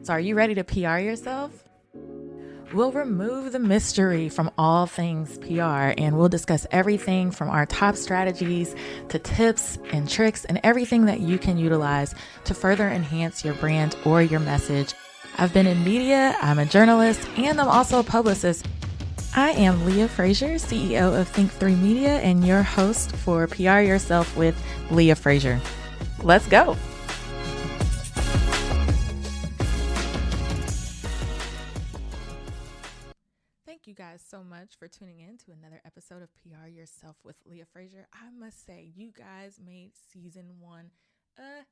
So are you ready to PR yourself? We'll remove the mystery from all things PR, and we'll discuss everything from our top strategies to tips and tricks and everything that you can utilize to further enhance your brand or your message. I've been in media, I'm a journalist, and I'm also a publicist. I am Leah Frazier, CEO of Think3 Media, and your host for PR Yourself with Leah Frazier. Let's go. Thank you guys so much for tuning in to another episode of PR Yourself with Leah Frazier. I must say, you guys made season 1 a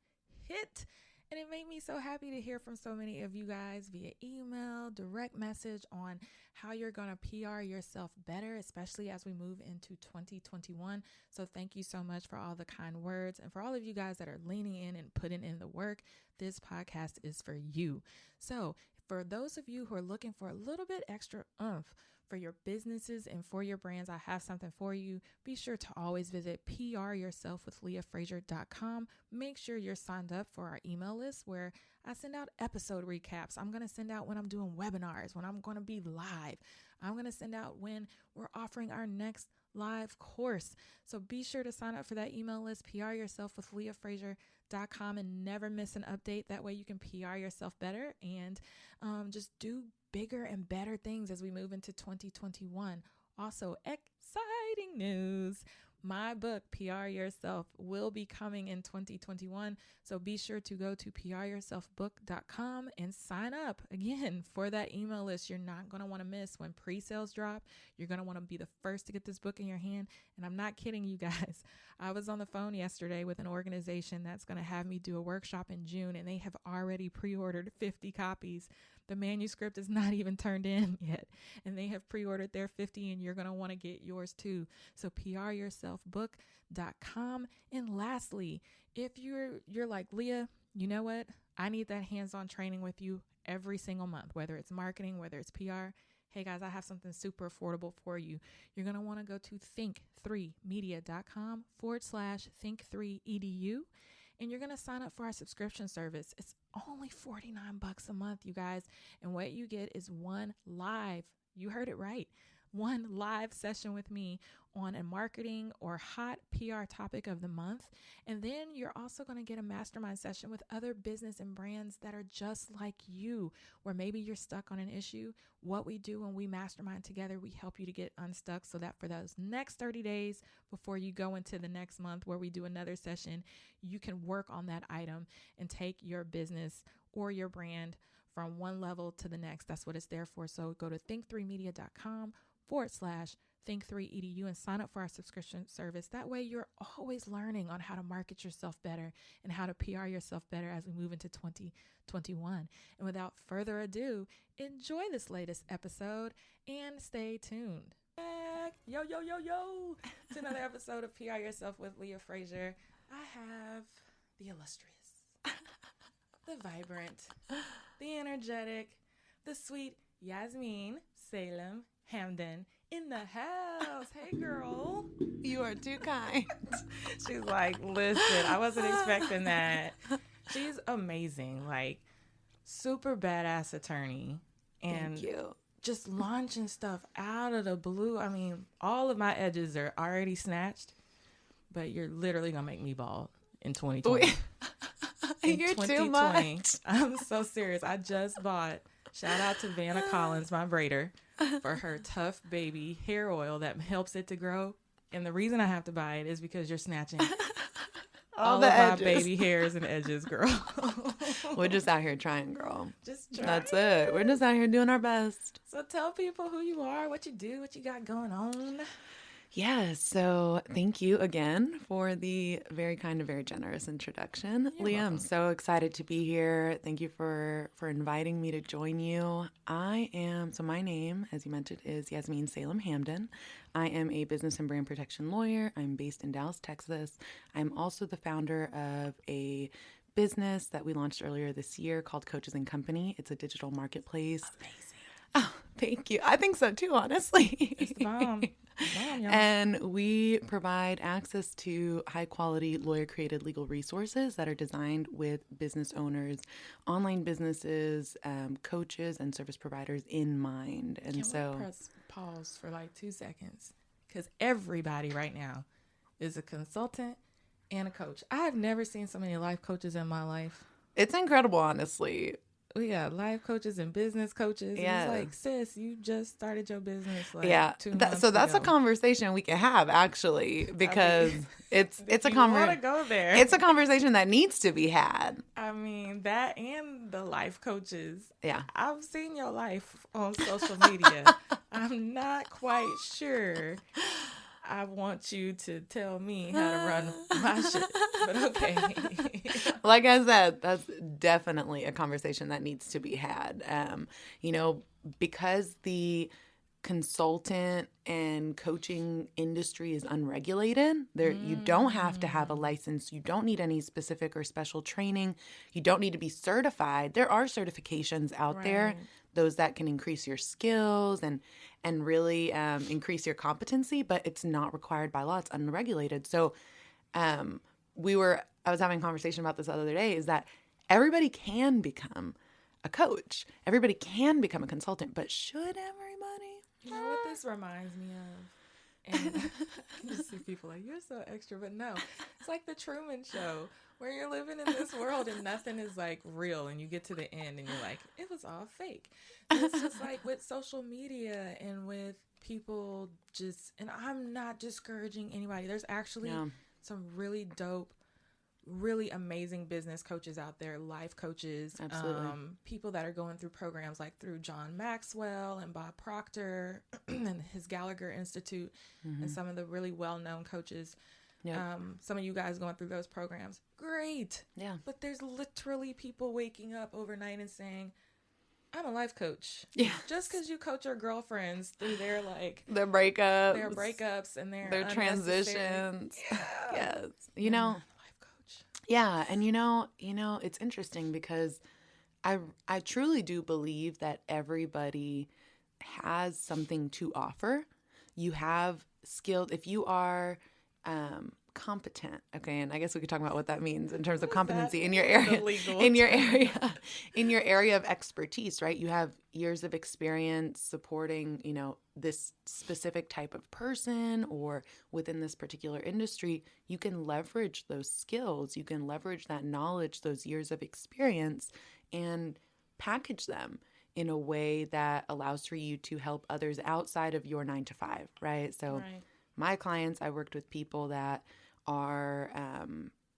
hit. And it made me so happy to hear from so many of you guys via email, direct message on how you're going to PR yourself better, especially as we move into 2021. So thank you so much for all the kind words. And for all of you guys that are leaning in and putting in the work, this podcast is for you. So for those of you who are looking for a little bit extra oomph for your businesses and for your brands, I have something for you. Be sure to always visit pryourselfwithleahfrazier.com. Make sure you're signed up for our email list where I send out episode recaps. I'm going to send out when I'm doing webinars, when I'm going to be live. I'm going to send out when we're offering our next live course. So be sure to sign up for that email list, pryourselfwithleahfrazier.com, and never miss an update. That way you can PR yourself better and just do bigger and better things as we move into 2021. Also, exciting news. My book, PR Yourself, will be coming in 2021. So be sure to go to pryourselfbook.com and sign up again for that email list. You're not going to want to miss when pre-sales drop. You're going to want to be the first to get this book in your hand. And I'm not kidding you guys. I was on the phone yesterday with an organization that's going to have me do a workshop in June, and they have already pre-ordered 50 copies. The manuscript is not even turned in yet, and they have pre-ordered their 50, and you're going to want to get yours too. So pryourselfbook.com. And lastly, if you're like, Leah, you know what? I need that hands-on training with you every single month, whether it's marketing, whether it's PR. Hey guys, I have something super affordable for you. You're going to want to go to think3media.com/think3edu. And you're going to sign up for our subscription service. It's only $49 a month, you guys. And what you get is one live, you heard it right, one live session with me on a marketing or hot PR topic of the month. And then you're also going to get a mastermind session with other business and brands that are just like you, where maybe you're stuck on an issue. What we do when we mastermind together, we help you to get unstuck so that for those next 30 days before you go into the next month where we do another session, you can work on that item and take your business or your brand from one level to the next. That's what it's there for. So go to think3media.com/think3edu and sign up for our subscription service. That way you're always learning on how to market yourself better and how to PR yourself better as we move into 2021. And without further ado, enjoy this latest episode and stay tuned. Yo, yo, yo, yo. It's another episode of PR Yourself with Leah Frazier. I have the illustrious, the vibrant, the energetic, the sweet Yasmine Salem-Hamden in the house. Hey, girl. You are too kind. She's like, listen, I wasn't expecting that. She's amazing. Like, super badass attorney. And Thank you. just launching stuff out of the blue. I mean, all of my edges are already snatched, but you're literally going to make me bald in 2020. You're 2020. Too much. I'm so serious. I just bought, shout out to Vanna Collins, my braider, for her Tough Baby hair oil that helps it to grow. And the reason I have to buy it is because you're snatching all of my baby hairs and edges, girl. We're just out here trying, girl. Just trying. That's it. We're just out here doing our best. So tell people who you are, what you do, what you got going on. Yeah, so thank you again for the very kind and very generous introduction. You're Leah, welcome. I'm so excited to be here. Thank you for inviting me to join you. My name, as you mentioned, is Yasmine Salem-Hamden. I am a business and brand protection lawyer. I'm based in Dallas, Texas. I'm also the founder of a business that we launched earlier this year called Coaches and Company. It's a digital marketplace. Amazing. Oh, thank you. I think so too, honestly. It's the bomb. Bomb, y'all. And we provide access to high quality lawyer created legal resources that are designed with business owners, online businesses, coaches, and service providers in mind. And Can we press pause for like 2 seconds? Because everybody right now is a consultant and a coach. I have never seen so many life coaches in my life. it's incredible, honestly. We got life coaches and business coaches. Yeah. It's like, sis, you just started your business like Yeah. 2 months So that's ago. a conversation we can have, actually, because it's a Want to conversation. go there? It's a conversation that needs to be had. I mean, that and the life coaches. Yeah. I've seen your life on social media. I'm not quite sure I want you to tell me how to run my shit, but okay. Like I said, that's definitely a conversation that needs to be had. Because the consultant and coaching industry is unregulated, you don't have to have a license. You don't need any specific or special training. You don't need to be certified. There are certifications out there, those that can increase your skills and really increase your competency, but it's not required by law. It's unregulated. So I was having a conversation about this the other day, is that everybody can become a coach. Everybody can become a consultant, but should everybody? You know what this reminds me of? And I just see people like, you're so extra, but no. It's like the Truman Show, where you're living in this world and nothing is like real, and you get to the end and you're like, it was all fake. And it's just like with social media and with people and I'm not discouraging anybody. There's actually some really dope, really amazing business coaches out there, life coaches, people that are going through programs like through John Maxwell and Bob Proctor and his Gallagher Institute, and some of the really well-known coaches. Some of you guys going through those programs, great. Yeah. But there's literally people waking up overnight and saying, I'm a life coach. Yeah. Just because you coach your girlfriends through their breakups and their transitions. Yes. Life coach. Yeah, and it's interesting because I truly do believe that everybody has something to offer. You have skilled, if you are competent, okay, and I guess we could talk about what that means in terms of competency in your area, in your area of expertise, right? You have years of experience supporting, this specific type of person or within this particular industry. You can leverage those skills, you can leverage that knowledge, those years of experience, and package them in a way that allows for you to help others outside of your 9 to 5, right? So my clients, I worked with people that are,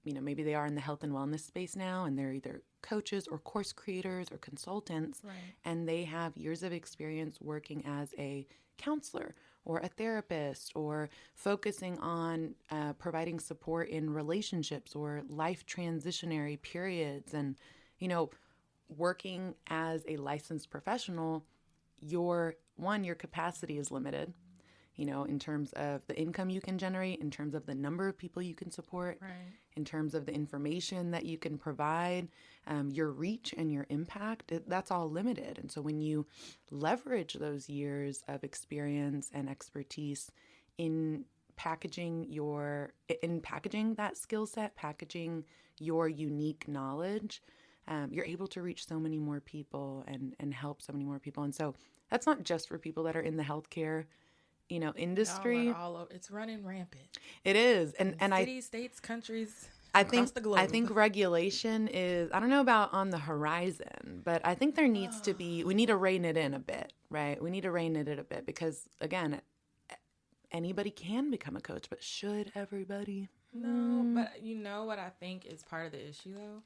maybe they are in the health and wellness space now, and they're either coaches or course creators or consultants, and they have years of experience working as a counselor or a therapist or focusing on providing support in relationships or life transitionary periods. And, working as a licensed professional, your capacity is limited. In terms of the income you can generate, in terms of the number of people you can support, in terms of the information that you can provide, your reach and your impact, that's all limited. And so when you leverage those years of experience and expertise in packaging that skill set, packaging your unique knowledge, you're able to reach so many more people and help so many more people. And so that's not just for people that are in the healthcare industry. It's running rampant. It is. And cities, states, countries, across the globe. I think regulation is, I don't know about on the horizon, but I think there needs to be, we need to rein it in a bit, right? We need to rein it in a bit because, again, anybody can become a coach, but should everybody? No, but you know what I think is part of the issue, though,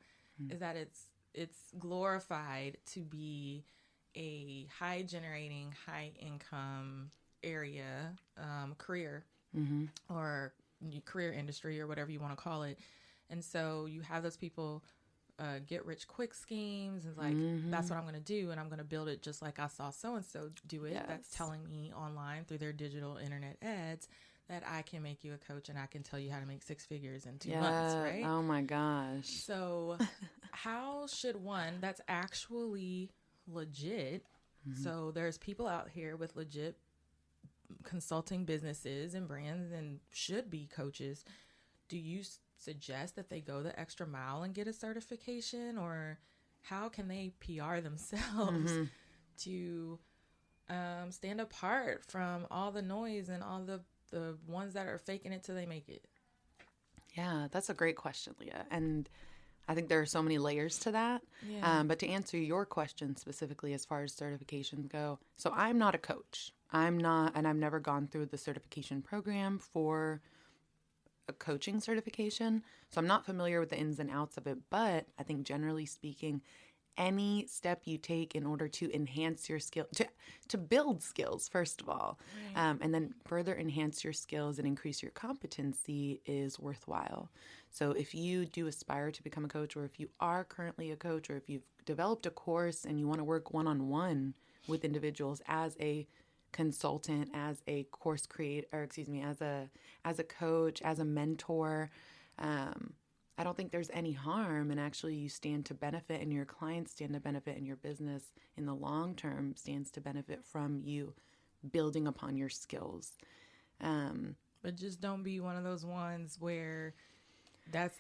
is that it's glorified to be a high-generating, high-income area, career, or career industry, or whatever you want to call it. And so you have those people get rich quick schemes, and like, that's what I'm going to do, and I'm going to build it just like I saw so-and-so do it. That's telling me online through their digital internet ads that I can make you a coach and I can tell you how to make 6 figures in 2 months, right? Oh my gosh. So how should one that's actually legit So there's people out here with legit consulting businesses and brands and should be coaches. Do you suggest that they go the extra mile and get a certification, or how can they PR themselves to stand apart from all the noise and all the ones that are faking it till they make it? Yeah, that's a great question, Leah. And I think there are so many layers to that. Yeah. But to answer your question specifically as far as certifications go, so I'm not a coach. I'm not, and I've never gone through the certification program for a coaching certification. So I'm not familiar with the ins and outs of it. But I think generally speaking, any step you take in order to enhance your skill, to build skills, first of all, and then further enhance your skills and increase your competency is worthwhile. So if you do aspire to become a coach, or if you are currently a coach, or if you've developed a course and you want to work one-on-one with individuals as a consultant, as a course creator, or excuse me, as a coach, as a mentor, I don't think there's any harm, and actually you stand to benefit and your clients stand to benefit and your business in the long term stands to benefit from you building upon your skills. But just don't be one of those ones where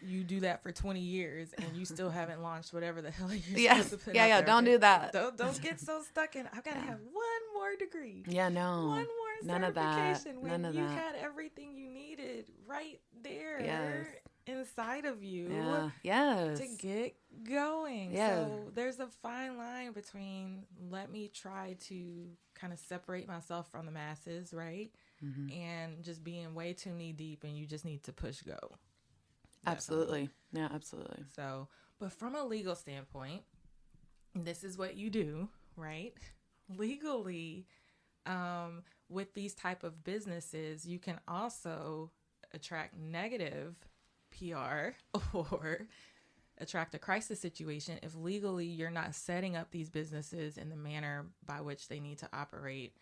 you do that for 20 years and you still haven't launched whatever the hell you're supposed to put out there. Don't do that. Don't get so stuck in, I've got to have one more degree. Yeah, no. One more none of that. certification when None of you that. had everything you needed right there. Yes. Inside of you to get going. Yeah. So there's a fine line between let me try to kind of separate myself from the masses, right? And just being way too knee deep and you just need to push go. Absolutely. Yeah, absolutely. So, but from a legal standpoint, this is what you do, right? Legally, with these type of businesses, you can also attract negative PR or attract a crisis situation if legally you're not setting up these businesses in the manner by which they need to operate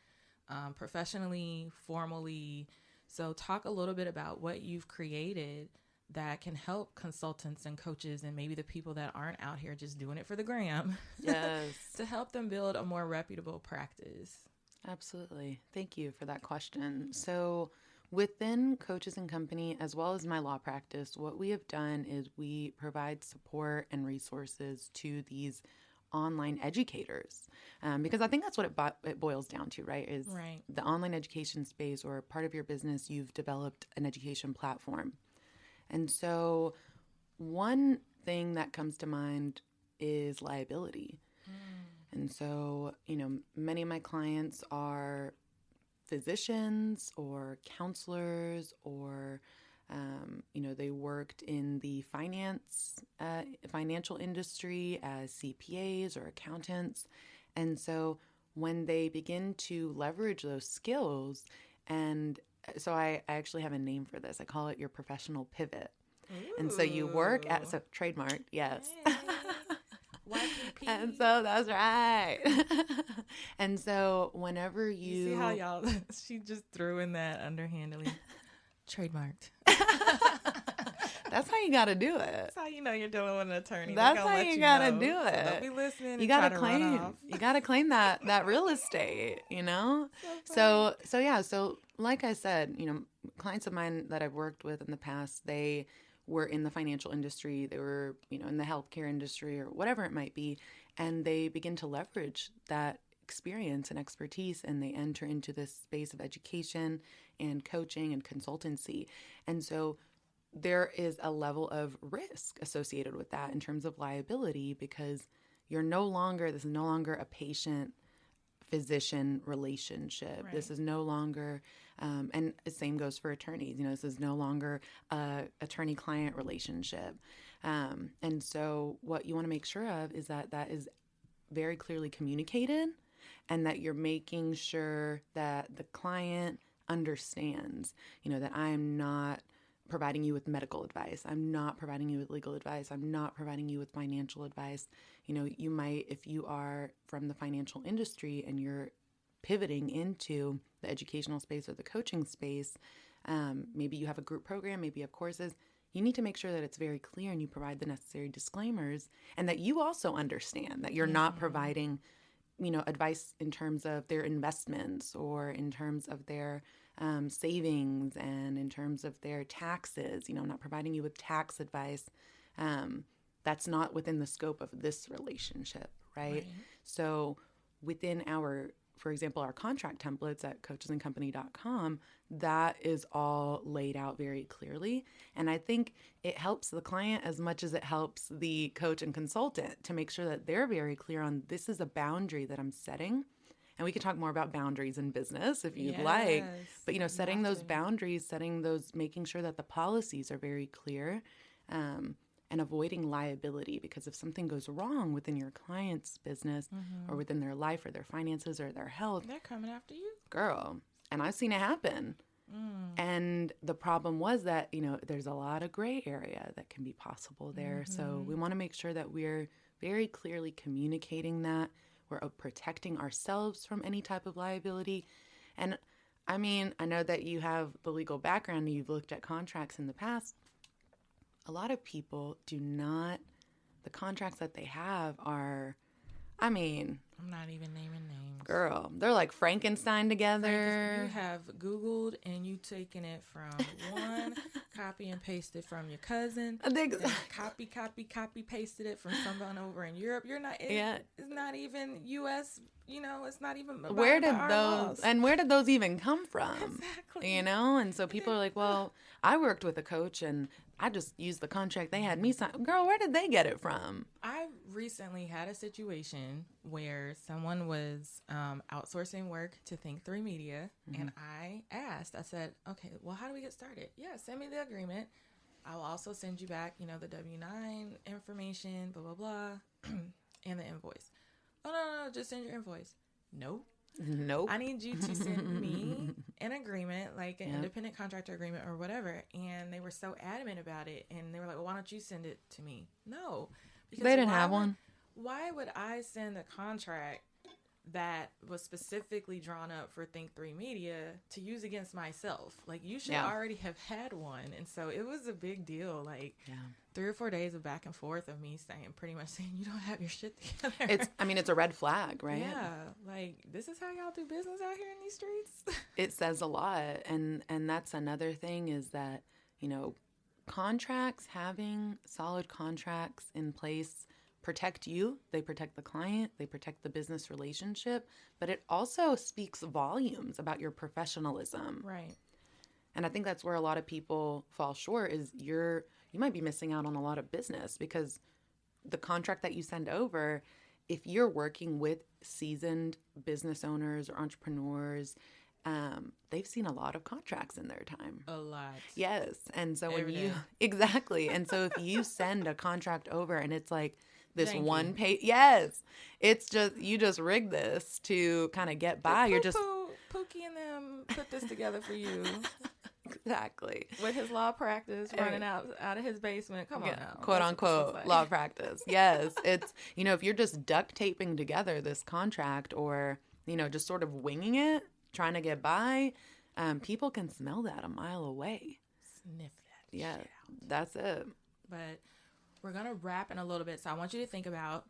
professionally, formally. So talk a little bit about what you've created that can help consultants and coaches and maybe the people that aren't out here just doing it for the gram. Yes. To help them build a more reputable practice. Absolutely. Thank you for that question. So within Coaches and Company, as well as my law practice, what we have done is we provide support and resources to these online educators, because I think that's what it boils down to, right? Is the online education space, or part of your business, you've developed an education platform. And so one thing that comes to mind is liability. And so, many of my clients are physicians or counselors, or, they worked in the financial industry as CPAs or accountants. And so when they begin to leverage those skills, and so I actually have a name for this. I call it your professional pivot. Ooh. And so you work at, so trademarked, yes. Hey. YPP. And so that's right. And so whenever you see how y'all, she just threw in that underhandedly, trademarked. That's how you got to do it. That's how you know you're dealing with an attorney. That's how you got to do it. So don't be listening. You got to claim. You got to claim that real estate. So yeah. So like I said, clients of mine that I've worked with in the past, they were in the financial industry. They were in the healthcare industry or whatever it might be, and they begin to leverage that experience and expertise, and they enter into this space of education and coaching and consultancy. And so there is a level of risk associated with that in terms of liability, because this is no longer a patient-physician relationship. Right. This is no longer, and the same goes for attorneys, this is no longer a attorney-client relationship. And so what you want to make sure of is that is very clearly communicated, and that you're making sure that the client understands, that I am not providing you with medical advice. I'm not providing you with legal advice. I'm not providing you with financial advice. You might, if you are from the financial industry and you're pivoting into the educational space or the coaching space, maybe you have a group program, maybe you have courses. You need to make sure that it's very clear and you provide the necessary disclaimers, and that you also understand that you're not providing advice in terms of their investments or in terms of their savings and in terms of their taxes. I'm not providing you with tax advice. That's not within the scope of this relationship, right? So within for example, our contract templates at coachesandcompany.com, that is all laid out very clearly. And I think it helps the client as much as it helps the coach and consultant to make sure that they're very clear on this is a boundary that I'm setting. And we can talk more about boundaries in business if you'd like. But, setting those boundaries, making sure that the policies are very clear, and avoiding liability, because if something goes wrong within your client's business or within their life or their finances or their health, they're coming after you, girl. And I've seen it happen. And the problem was that, there's a lot of gray area that can be possible there. So we want to make sure that we're very clearly communicating that. We're protecting ourselves from any type of liability. And I know that you have the legal background and you've looked at contracts in the past. A lot of people the contracts that they have are, I'm not even naming names. Girl, they're like Frankenstein together. You have Googled and you taken it from one, copy and pasted from your cousin, then copy, pasted it from someone over in Europe. It's not even U.S., it's not even where did those even come from? Exactly. And so people are like, well, I worked with a coach and I just used the contract they had me sign. Girl, where did they get it from? I recently had a situation where someone was outsourcing work to Think3 Media, and I said, okay, well, how do we get started? Yeah, send me the agreement. I'll also send you back, the W-9 information, blah, blah, blah, and the invoice. Oh, no, just send your invoice. Nope. I need you to send me an agreement, like an independent contractor agreement or whatever. And they were so adamant about it. And they were like, well, why don't you send it to me? No. Because they didn't have one. Why would I send a contract that was specifically drawn up for Think3 Media to use against myself? Like, you should already have had one. And so it was a big deal. Like, 3 or 4 days of back and forth of me pretty much saying, you don't have your shit together. It's a red flag, right? Yeah. Like, this is how y'all do business out here in these streets. It says a lot. And that's another thing is that, contracts, having solid contracts in place protect you, they protect the client, they protect the business relationship, but it also speaks volumes about your professionalism. Right. And I think that's where a lot of people fall short is you might be missing out on a lot of business because the contract that you send over, if you're working with seasoned business owners or entrepreneurs, they've seen a lot of contracts in their time. A lot. Yes. And so exactly. And so if you send a contract over and it's like, this one page. Yes. It's just, you just rig this to kind of get by. You're just. Pookie and them put this together for you. Exactly. With his law practice running out of his basement. Come on now. Quote unquote like. Law practice. Yes. It's, if you're just duct taping together this contract or, just sort of winging it, trying to get by, people can smell that a mile away. Sniff that. Yeah. That's it. But we're going to wrap in a little bit. So I want you to think about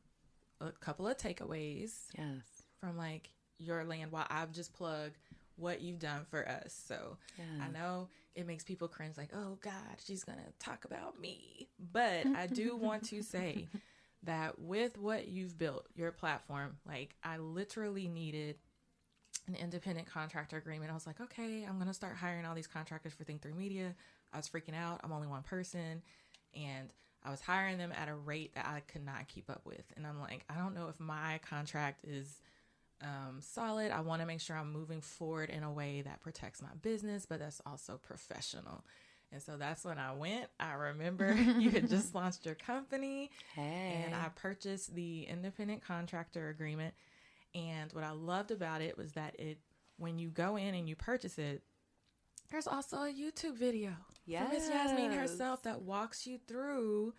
a couple of takeaways from like your land while I've just plugged what you've done for us. So I know it makes people cringe like, oh God, she's going to talk about me. But I do want to say that with what you've built, your platform, like I literally needed an independent contractor agreement. I was like, okay, I'm going to start hiring all these contractors for Think3 Media. I was freaking out. I'm only one person. And I was hiring them at a rate that I could not keep up with. And I'm like, I don't know if my contract is solid. I want to make sure I'm moving forward in a way that protects my business, but that's also professional. And so that's when I went. I remember you had just launched your company. Hey. And I purchased the independent contractor agreement. And what I loved about it was that when you go in and you purchase it, there's also a YouTube video from Miss Yasmine herself that walks you through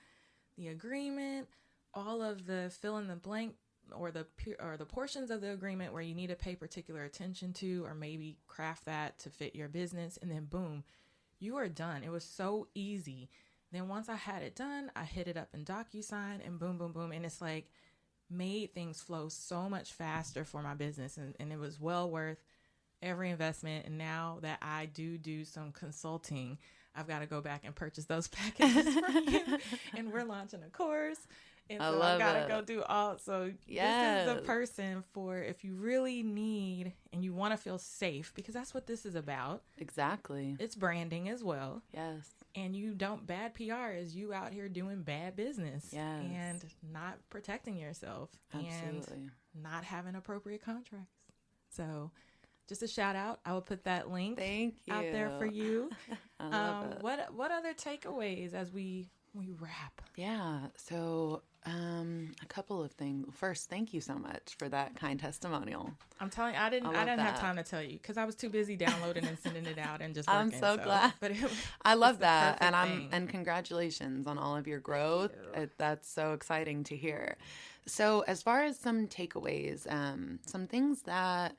the agreement, all of the fill in the blank or the portions of the agreement where you need to pay particular attention to or maybe craft that to fit your business. And then boom, you are done. It was so easy. Then once I had it done, I hit it up in DocuSign and boom, boom, boom. And it's like made things flow so much faster for my business. And it was well worth every investment. And now that I do some consulting, I've got to go back and purchase those packages from you. And we're launching a course. And so I've got to go do all. So This is the person for if you really need and you want to feel safe, because that's what this is about. Exactly. It's branding as well. Yes. And bad PR is you out here doing bad business. Yes. And not protecting yourself. Absolutely. And not having appropriate contracts. So just a shout out. I will put that link out there for you. I love it. What other takeaways as we wrap? Yeah. So a couple of things. First, thank you so much for that kind testimonial. I'm telling you, I didn't have time to tell you because I was too busy downloading and sending it out and just working. I'm so glad. But I love that. And congratulations on all of your growth. That's so exciting to hear. So as far as some takeaways, some things that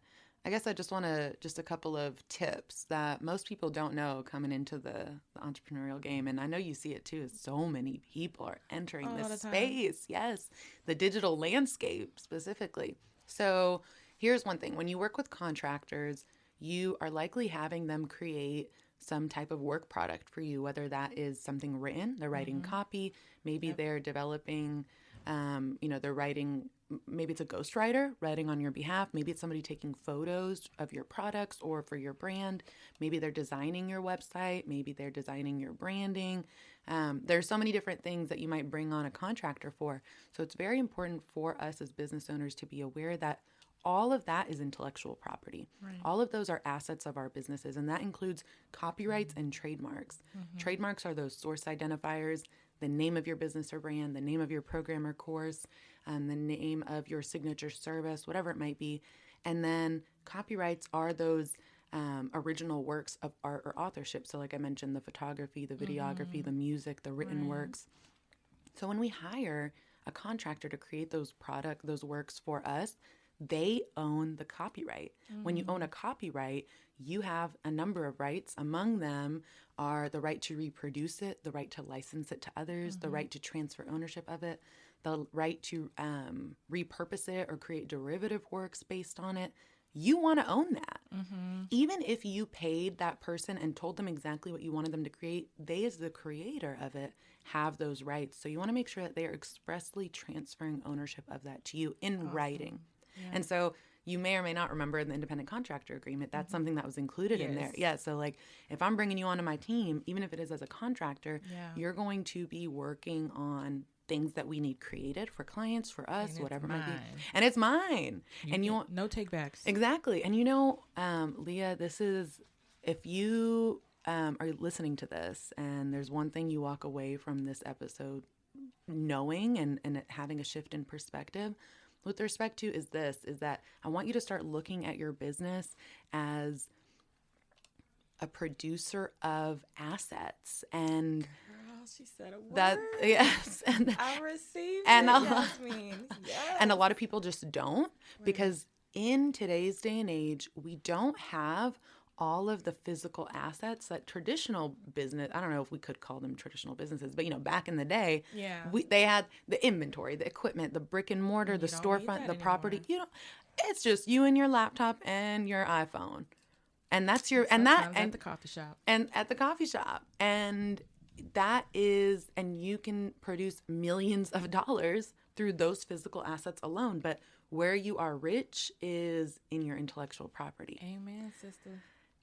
I guess I just want a couple of tips that most people don't know coming into the entrepreneurial game. And I know you see it too, as so many people are entering this space. Yes, the digital landscape specifically. So here's one thing. When you work with contractors, you are likely having them create some type of work product for you, whether that is something written, they're writing copy, maybe they're developing, they're writing, maybe it's a ghostwriter writing on your behalf. Maybe it's somebody taking photos of your products or for your brand. Maybe they're designing your website. Maybe they're designing your branding. There's so many different things that you might bring on a contractor for. So it's very important for us as business owners to be aware that all of that is intellectual property. Right. All of those are assets of our businesses, and that includes copyrights and trademarks. Trademarks are those source identifiers, the name of your business or brand, the name of your program or course, the name of your signature service, whatever it might be. And then copyrights are those original works of art or authorship. So like I mentioned, the photography, the videography, the music, the written works. So when we hire a contractor to create those works for us, they own the copyright. When you own a copyright, you have a number of rights. Among them are the right to reproduce it, the right to license it to others, the right to transfer ownership of it, the right to repurpose it or create derivative works based on it. You want to own that. Even if you paid that person and told them exactly what you wanted them to create, they as the creator of it have those rights. So you want to make sure that they are expressly transferring ownership of that to you in writing. Yeah. And so you may or may not remember in the independent contractor agreement, that's something that was included in there. Yeah. So like if I'm bringing you onto my team, even if it is as a contractor, you're going to be working on things that we need created for clients, for us, whatever it might be. And it's mine. And you want no takebacks. Exactly. And Leah, this is, if you are listening to this and there's one thing you walk away from this episode knowing and having a shift in perspective with respect to is that I want you to start looking at your business as a producer of assets. And girl, she said a word. That, yes. And I received and it, Yasmine. Yes. And a lot of people just don't, because in today's day and age, we don't have all of the physical assets that traditional business, I don't know if we could call them traditional businesses, but back in the day, they had the inventory, the equipment, the brick and mortar, the storefront, the property. It's just you and your laptop and your iPhone. And that's at the coffee shop. And at the coffee shop. And that is, and you can produce millions of dollars through those physical assets alone. But where you are rich is in your intellectual property. Amen, sister.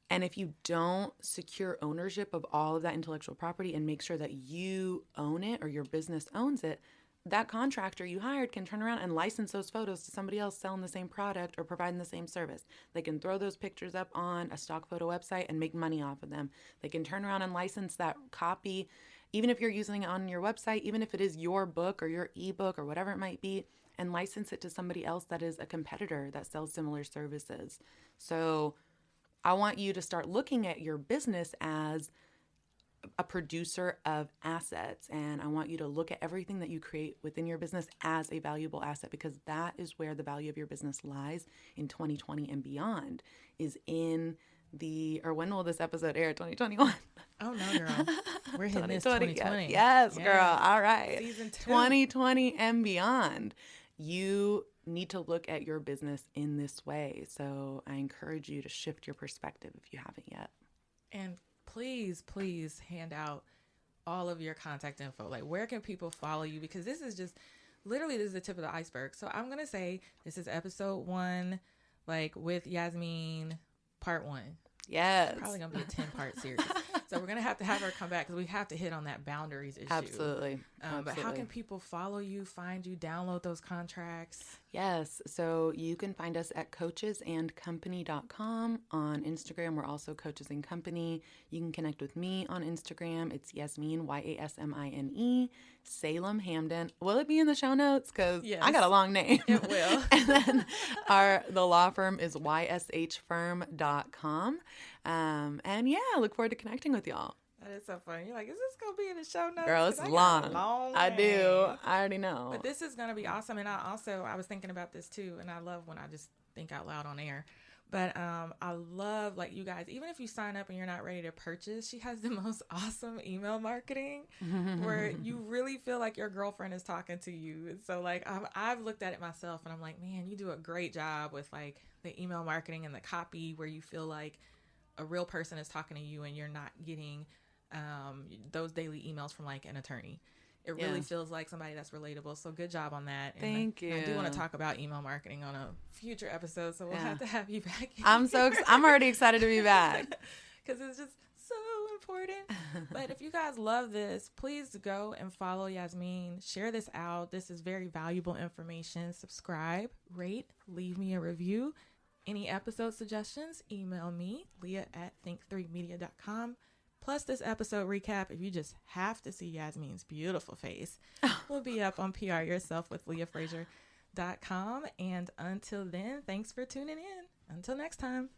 And if you don't secure ownership of all of that intellectual property and make sure that you own it or your business owns it, that contractor you hired can turn around and license those photos to somebody else selling the same product or providing the same service. They can throw those pictures up on a stock photo website and make money off of them. They can turn around and license that copy, even if you're using it on your website, even if it is your book or your ebook or whatever it might be, and license it to somebody else that is a competitor that sells similar services. So I want you to start looking at your business as a producer of assets. And I want you to look at everything that you create within your business as a valuable asset, because that is where the value of your business lies in 2020 and beyond, is in when will this episode air? 2021? Oh, no, girl. We're hitting this 2020. Yes, girl. All right. Season 2. 2020 and beyond. you need to look at your business in this way. So I encourage you to shift your perspective if you haven't yet. And please, please hand out all of your contact info. Like, where can people follow you? Because this is just literally, this is the tip of the iceberg. So I'm going to say this is episode 1, like with Yasmine, part 1. Yes. It's probably going to be a 10-part series. So we're going to have her come back because we have to hit on that boundaries issue. Absolutely. But how can people follow you, find you, download those contracts? Yes. So you can find us at coachesandcompany.com. On Instagram, we're also Coaches and Company. You can connect with me on Instagram. It's Yasmine, Yasmine, Salem-Hamden. Will it be in the show notes? Because yes, I got a long name. It will. And then the law firm is yshfirm.com. And yeah, I look forward to connecting with y'all. That is so funny. You're like, is this going to be in the show notes? Girl, it's long. I do. I already know. But this is going to be awesome. And I was thinking about this too. And I love when I just think out loud on air. But I love, like, you guys, even if you sign up and you're not ready to purchase, she has the most awesome email marketing where you really feel like your girlfriend is talking to you. And so, like, I've looked at it myself and I'm like, man, you do a great job with, like, the email marketing and the copy where you feel like a real person is talking to you and you're not getting those daily emails from, like, an attorney. It really feels like somebody that's relatable. So good job on that. And Thank you. I do want to talk about email marketing on a future episode, so we'll have to have you back. I'm already excited to be back. Because it's just so important. But if you guys love this, please go and follow Yasmine. Share this out. This is very valuable information. Subscribe, rate, leave me a review. Any episode suggestions, email me, leah@think3media.com. Plus this episode recap, if you just have to see Yasmine's beautiful face, will be up on pryourselfwithleahfrazier.com. And until then, thanks for tuning in. Until next time.